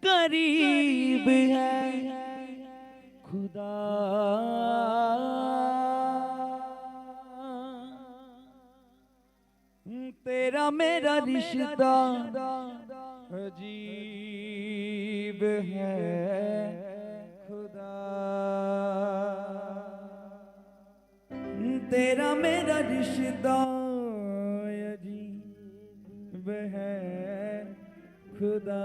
करीब है खुदा। तेरा मेरा रिश्ता अजीब है खुदा। तेरा मेरा रिश्ता अजीब है खुदा।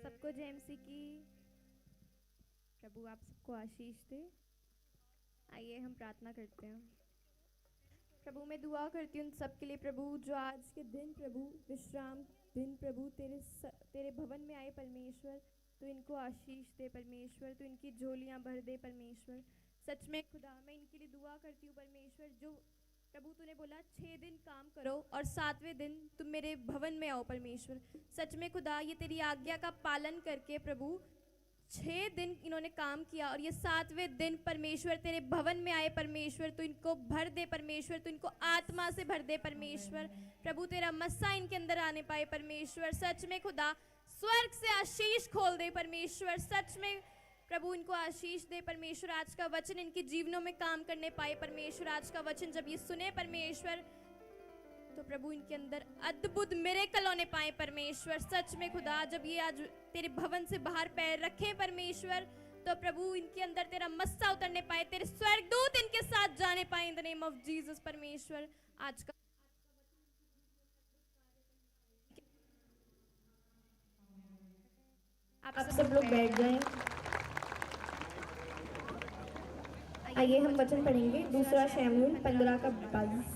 सबको जेएमसी की प्रभु आप सबको आशीष दे। आइए हम प्रार्थना करते हैं। प्रभु मैं दुआ करती हूँ सबके लिए प्रभु, जो आज के दिन प्रभु विश्राम दिन प्रभु तेरे भवन में आए परमेश्वर, तो इनको आशीष दे परमेश्वर, तो इनकी झोलियाँ भर दे परमेश्वर। सच में खुदा मैं इनके लिए दुआ करती हूँ परमेश्वर, जो प्रभु तूने बोला 6 दिन काम करो और 7वें दिन तुम मेरे भवन में आओ परमेश्वर। सच में खुदा ये तेरी आज्ञा का पालन करके प्रभु 6 दिन इन्होंने काम किया और ये 7वें दिन परमेश्वर तेरे भवन में आए परमेश्वर, तो इनको भर दे परमेश्वर, तो इनको आत्मा से भर दे परमेश्वर। प्रभु तेरा मस्सा इनके अंदर आने पाए परमेश्वर। सच में खुदा स्वर्ग से आशीष खोल दे परमेश्वर। सच में प्रभु इनको आशीष दे परमेश्वर। आज का वचन इनके जीवनों में काम करने पाए परमेश्वर। आज का वचन जब ये सुने परमेश्वर, तो प्रभु इनके अंदर अद्भुत मिरेकल होने पाए परमेश्वर। सच में खुदा जब ये आज तेरे भवन से बाहर पैर रखें परमेश्वर, तो प्रभु इनके अंदर तेरा मस्सा उतरने पाए, तेरे स्वर्गदूत इनके साथ जाने पाए in the name of Jesus परमेश्वर। आज का आप सब लोग बैठ जाएं। आइए हम वचन पढ़ेंगे, दूसरा शमूएल 15 का 22।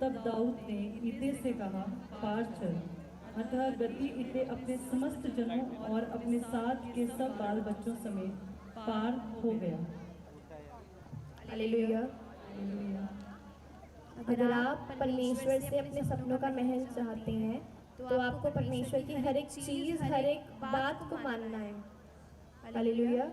तब दाऊद ने इत्ते से कहा, पार चल। अतः गती इत्ते अपने समस्त जनों और अपने साथ के सब बाल बच्चों समेत पार हो गया। हालेलुया। अगर आप परमेश्वर से अपने सपनों का महल चाहते हैं, तो आपको परमेश्वर की हर एक चीज, हर एक बात को मानना है। हालेलुया।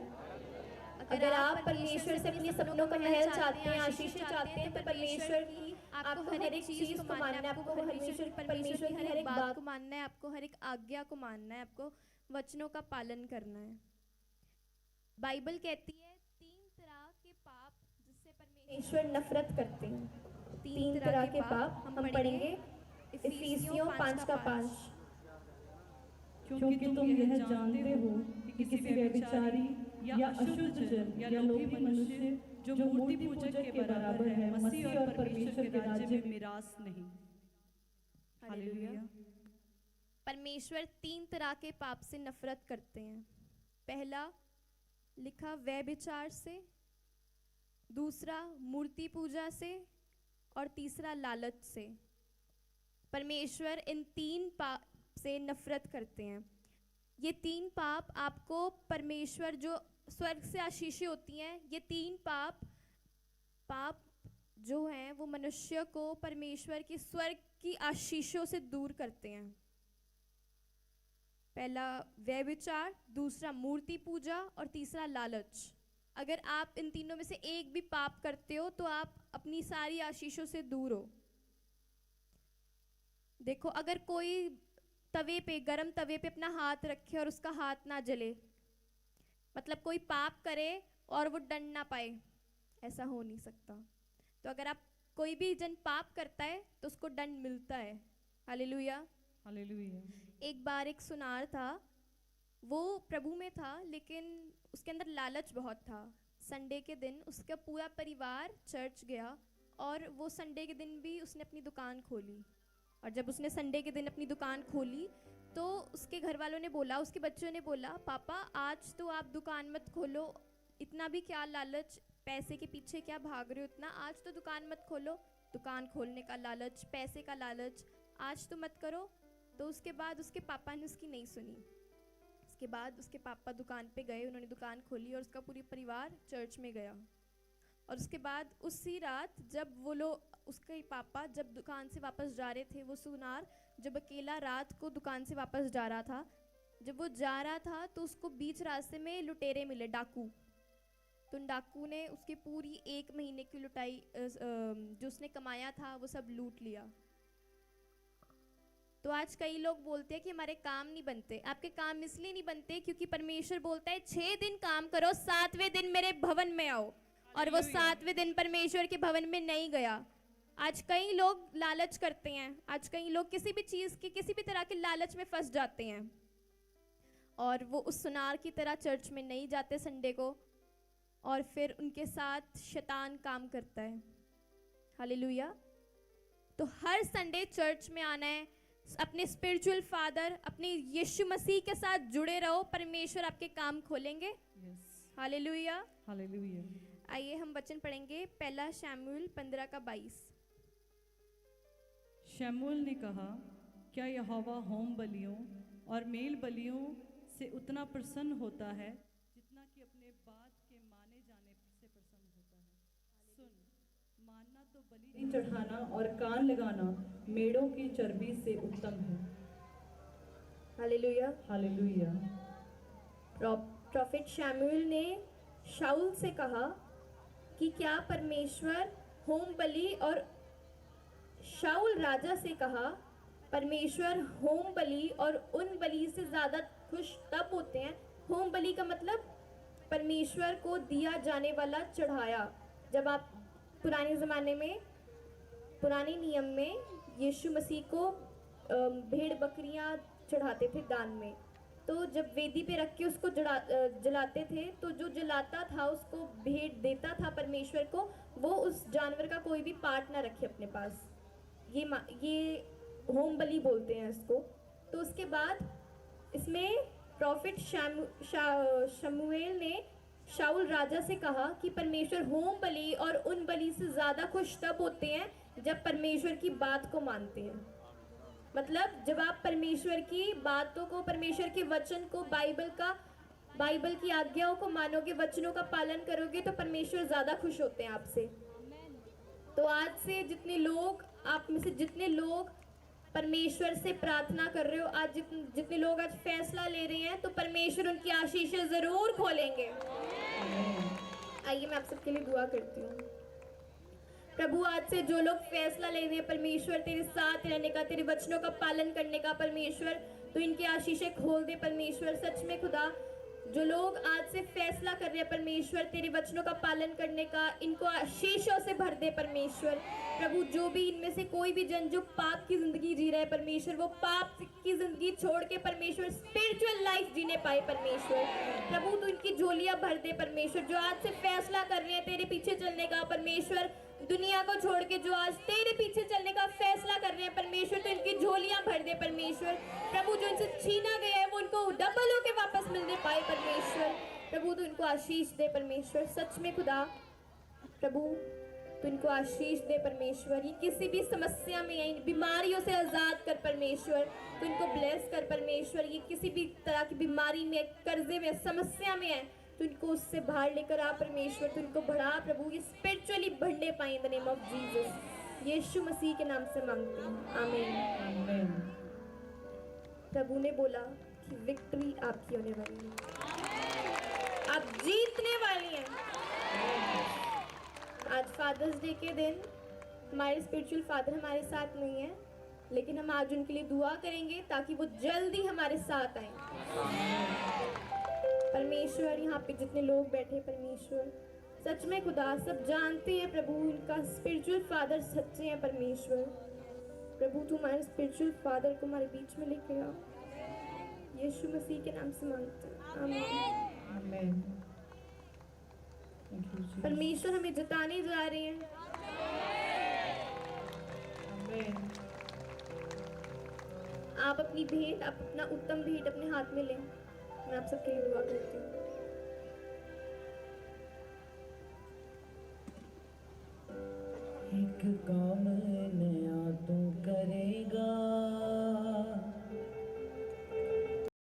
अगर आप परमेश्वर से अपने सपनों का महल चाहते हैं, आशीष चाहते हैं, तो परमेश्वर की आपको हर एक चीज को मानना है, आपको परमेश्वर की हर एक बात को मानना है, आपको हर एक आज्ञा को मानना है, आपको वचनों का पालन करना है। बाइबल कहती है 3 तरह के पाप जिससे परमेश्वर नफरत करते हैं। 3 तरह के पाप हम पढ़ेंगे, इफिसियों 5 का 5। क्योंकि तुम यह जानते हो कि किसी व्यभिचारी या अशुद्ध जन या लोभी मनुष्य जो मूर्ति पूजक के बराबर है, मसीह और परमेश्वर के राज्य में मिरास नहीं। हालेलुया। परमेश्वर 3 तरह के पाप से नफरत करते हैं। पहला लिखा व्यभिचार से, दूसरा मूर्ति पूजा से, और तीसरा लालच से। परमेश्वर इन 3 पाप से नफरत करते हैं। ये 3 पाप आपको परमेश्वर जो स्वर्ग से आशीषें होती हैं, ये 3 पाप जो हैं वो मनुष्य को परमेश्वर की स्वर्ग की आशीषों से दूर करते हैं। पहला व्यभिचार, दूसरा मूर्ति पूजा और तीसरा लालच। अगर आप इन तीनों में से एक भी पाप करते हो तो आप अपनी सारी आशीषों से दूर हो। देखो अगर कोई तवे पे, गरम तवे पे अपना हाथ रखे और उसका हाथ ना जले, मतलब कोई पाप करे और वो दंड ना पाए, ऐसा हो नहीं सकता। तो अगर आप कोई भी जन पाप करता है तो उसको दंड मिलता है। हालेलुया। हालेलुया। एक बार एक सुनार था, वो प्रभु में था लेकिन उसके अंदर लालच बहुत था। संडे के दिन उसका पूरा परिवार चर्च गया और वो संडे के दिन भी उसने अपनी दुकान खोली। और जब उसने संडे के दिन अपनी दुकान खोली तो उसके घर वालों ने बोला, उसके बच्चों ने बोला, पापा आज तो आप दुकान मत खोलो, इतना भी क्या लालच, पैसे के पीछे क्या भाग रहे हो इतना, आज तो दुकान मत खोलो। दुकान खोलने का लालच, पैसे का लालच, आज तो मत करो। तो उसके बाद उसके पापा ने उसकी नहीं सुनी। उसके बाद उसके पापा दुकान पे गए, उन्होंने दुकान खोली और उसका पूरी परिवार चर्च में गया। और उसके बाद उसी रात जब वो लोग, उसके पापा जब दुकान से वापस जा रहे थे, वो सुनार जब अकेला रात को दुकान से वापस जा रहा था, जब वो जा रहा था तो उसको बीच रास्ते में लुटेरे मिले, डाकू। तो उन डाकू ने उसकी पूरी 1 महीने की लुटाई जो उसने कमाया था वो सब लूट लिया। तो आज कई लोग बोलते हैं कि हमारे काम नहीं बनते। आपके काम इसलिए नहीं बनते क्योंकि परमेश्वर बोलता है 6 दिन काम करो, 7वें दिन मेरे भवन में आओ, और वो 7वें दिन परमेश्वर के भवन में नहीं गया। आज कई लोग लालच करते हैं, आज कई लोग किसी भी चीज़ की, किसी भी तरह के लालच में फंस जाते हैं, और वो उस सुनार की तरह चर्च में नहीं जाते संडे को, और फिर उनके साथ शैतान काम करता है। हालेलुया। तो हर संडे चर्च में आना है, अपने स्पिरिचुअल फादर, अपने यीशु मसीह के साथ जुड़े रहो, परमेश्वर आपके काम खोलेंगे। Hallelujah, hallelujah. आइए हम वचन पढ़ेंगे, पहला शमूएल 15:22। शमूएल ने कहा, क्या यहोवा होम बलियों और मेल बलियों से उतना प्रसन्न होता है जितना कि अपने बात के माने जाने से प्रसन्न होता है। सुन, मानना तो बलि चढ़ाना और कान लगाना मेढ़ों की चर्बी से उत्तम है। हालेलुया। हालेलुया। प्रॉफिट शमूएल ने शाऊल से कहा कि क्या परमेश्वर होम बलि, और शाऊल राजा से कहा परमेश्वर होम बलि और उन बलि से ज़्यादा खुश तब होते हैं। होम बलि का मतलब परमेश्वर को दिया जाने वाला चढ़ाया। जब आप पुराने ज़माने में, पुराने नियम में यीशु मसीह को भेड़ बकरियां चढ़ाते थे दान में, तो जब वेदी पे रख के उसको जलाते थे, तो जो जलाता था उसको भेंट देता था परमेश्वर को, वो उस जानवर का कोई भी पार्ट ना रखे अपने पास। ये होम बलि बोलते हैं इसको। तो उसके बाद इसमें प्रॉफिट शमूएल ने शाऊल राजा से कहा कि परमेश्वर होम बलि और उन बलि से ज़्यादा खुश तब होते हैं जब परमेश्वर की बात को मानते हैं। मतलब जब आप परमेश्वर की बातों को, परमेश्वर के वचन को, बाइबल की आज्ञाओं को मानोगे, वचनों का पालन करोगे, तो परमेश्वर ज़्यादा खुश होते हैं आपसे। तो आज से जितने लोग, आप में से जितने लोग परमेश्वर से प्रार्थना कर रहे हो, आज जितने लोग आज फैसला ले रहे हैं, तो परमेश्वर उनकी आशीषें जरूर खोलेंगे। आइए मैं आप सबके लिए दुआ करती हूँ। प्रभु, आज से जो लोग फैसला ले रहे हैं परमेश्वर तेरे साथ रहने का, तेरे वचनों का पालन करने का, परमेश्वर तो इनकी आशीषें खोल दे परमेश्वर। सच में खुदा, जो लोग आज से फैसला कर रहे हैं परमेश्वर तेरे वचनों का पालन करने का, इनको आशीषों से भर दे परमेश्वर। प्रभु, जो भी इनमें से कोई भी जन जो पाप की जिंदगी जी रहा है परमेश्वर, वो पाप की जिंदगी छोड़ के परमेश्वर स्पिरिचुअल लाइफ जीने पाए परमेश्वर। प्रभु, तू इनकी झोलियां भर दे परमेश्वर। जो आज से फैसला कर रहे हैं तेरे पीछे चलने का परमेश्वर, दुनिया को छोड़ के जो आज तेरे पीछे चलने का फैसला कर रहे हैं परमेश्वर, तो इनकी झोलियां भर दे परमेश्वर। प्रभु, जो इनसे छीना गया है वो इनको डबल होके वापस मिलने पाए परमेश्वर। प्रभु, तू इनको आशीष दे परमेश्वर। सच में खुदा, प्रभु तू इनको आशीष दे परमेश्वर। ये किसी भी समस्या में है, बीमारियों से आजाद कर परमेश्वर। तू इनको ब्लेस कर परमेश्वर। ये किसी भी तरह की बीमारी में, कर्जे में, समस्या में है, तो इनको उससे बाहर लेकर आ परमेश्वर। तो इनको बढ़ा प्रभु, ये स्पिरिचुअली बढ़ने पाए in the name of Jesus. यीशु मसीह के नाम से मांगते हैं, आमीन। प्रभु ने बोला कि विक्ट्री आपकी होने वाली है, आप जीतने वाली हैं। आज फादर्स डे के दिन हमारे स्पिरिचुअल फादर हमारे साथ नहीं है, लेकिन हम आज उनके लिए दुआ करेंगे ताकि वो जल्दी हमारे साथ आए। परमेश्वर, यहाँ पे जितने लोग बैठे परमेश्वर, सच में खुदा सब जानते हैं प्रभु इनका स्पिरिचुअल फादर सच्चे हैं परमेश्वर। प्रभु, तू हमारे स्पिरिचुअल फादर को हमारे बीच में लेके आओ। यीशु मसीह के नाम से मांगते हैं, आमीन। परमेश्वर हमें जिताने जा रहे हैं। आप अपनी भेंट, आप अपना उत्तम भेंट अपने हाथ में लें। मैं आप सबके लिए दुआ करती हूँ। एक काम नया तू करेगा,